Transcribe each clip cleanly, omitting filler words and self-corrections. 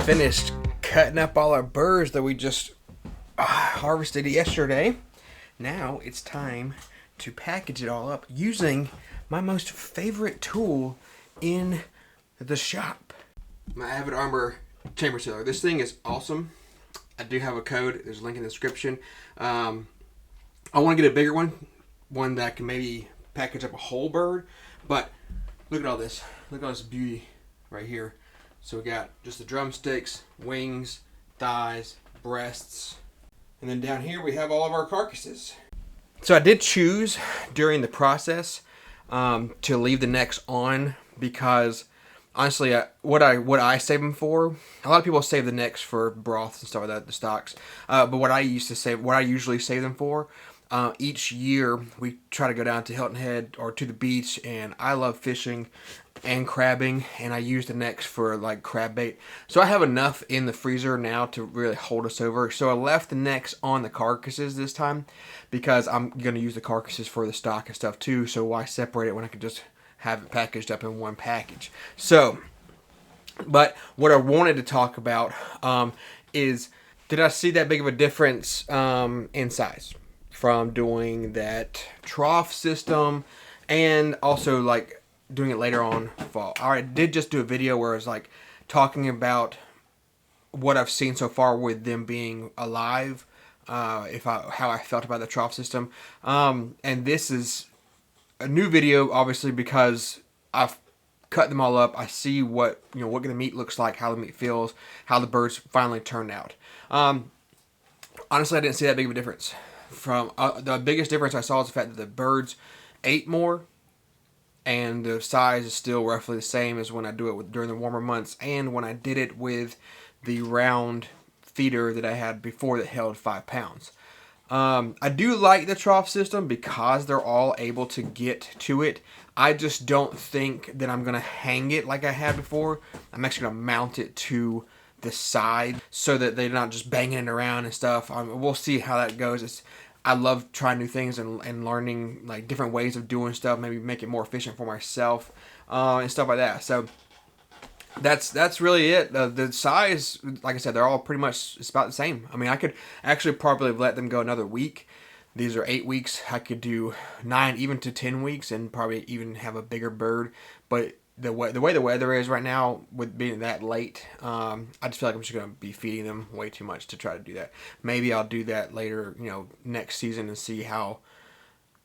finished cutting up all our birds that we just harvested yesterday. Now it's time to package it all up using my most favorite tool in the shop. My Avid Armor chamber sealer. This thing is awesome. I do have a code. There's a link in the description. I want to get a bigger one that can maybe package up a whole bird. But look at all this. Look at all this beauty right here. So we got just the drumsticks, wings, thighs, breasts, and then down here we have all of our carcasses. So I did choose during the process to leave the necks on because honestly, what I save them for, a lot of people save the necks for broths and stuff like that, the stocks. But what I usually save them for, each year we try to go down to Hilton Head or to the beach, and I love fishing and crabbing, and I use the necks for like crab bait. So I have enough in the freezer now to really hold us over. So I left the necks on the carcasses this time because I'm going to use the carcasses for the stock and stuff too. So why separate it when I could just have it packaged up in one package? So, but what I wanted to talk about is, did I see that big of a difference in size from doing that trough system and also like doing it later on fall? I did just do a video where I was like talking about what I've seen so far with them being alive, how I felt about the trough system, and this is a new video obviously because I've cut them all up. I see what what the meat looks like, how the meat feels, how the birds finally turned out. Honestly, I didn't see that big of a difference. From the biggest difference I saw is the fact that the birds ate more, and the size is still roughly the same as when I do it during the warmer months and when I did it with the round feeder that I had before that held 5 pounds. I do like the trough system because they're all able to get to it. I just don't think that I'm going to hang it like I had before. I'm actually going to mount it to the side so that they're not just banging it around and stuff. We'll see how that goes. I love trying new things and learning like different ways of doing stuff, maybe make it more efficient for myself and stuff like that. So that's really it. The size, like I said, they're all pretty much, it's about the same. I mean, I could actually probably let them go another week. These are 8 weeks. I could do 9 even to 10 weeks and probably even have a bigger bird. But the way the weather is right now, with being that late, I just feel like I'm just going to be feeding them way too much to try to do that. Maybe I'll do that later, next season and see how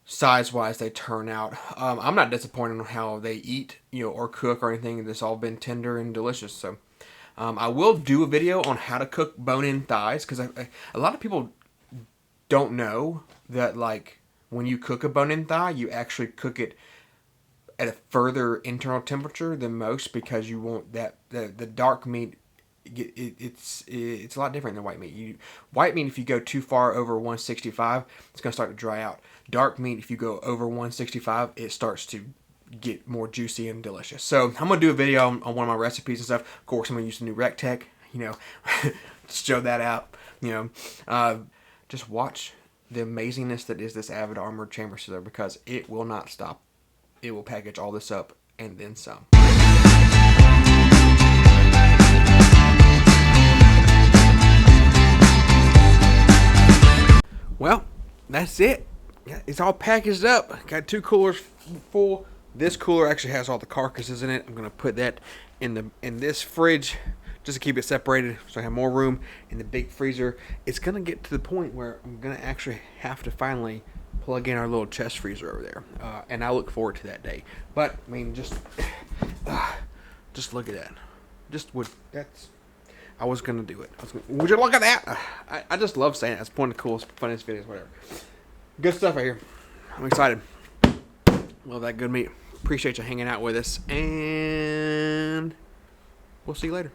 size-wise they turn out. I'm not disappointed in how they eat, or cook or anything. It's all been tender and delicious. So I will do a video on how to cook bone-in thighs because a lot of people don't know that like when you cook a bone-in thigh, you actually cook it at a further internal temperature than most because you want that the dark meat. It's a lot different than white meat. White meat, if you go too far over 165, it's gonna start to dry out. Dark meat, if you go over 165, it starts to get more juicy and delicious. So I'm gonna do a video on one of my recipes and stuff. Of course, I'm gonna use the new Rec Tech. Show that out. Just watch the amazingness that is this Avid Armor chamber sealer because it will not stop. It will package all this up and then some. Well, that's it. It's all packaged up. Got 2 coolers full. This cooler actually has all the carcasses in it. I'm gonna put that in this fridge just to keep it separated so I have more room in the big freezer. It's gonna get to the point where I'm gonna actually have to finally plug in our little chest freezer over there, and I look forward to that day. But I mean, just look at that. I was gonna do it. Would you look at that? I just love saying it. It's one of the coolest, funniest videos, whatever. Good stuff right here. I'm excited. Love that good meat. Appreciate you hanging out with us, and we'll see you later.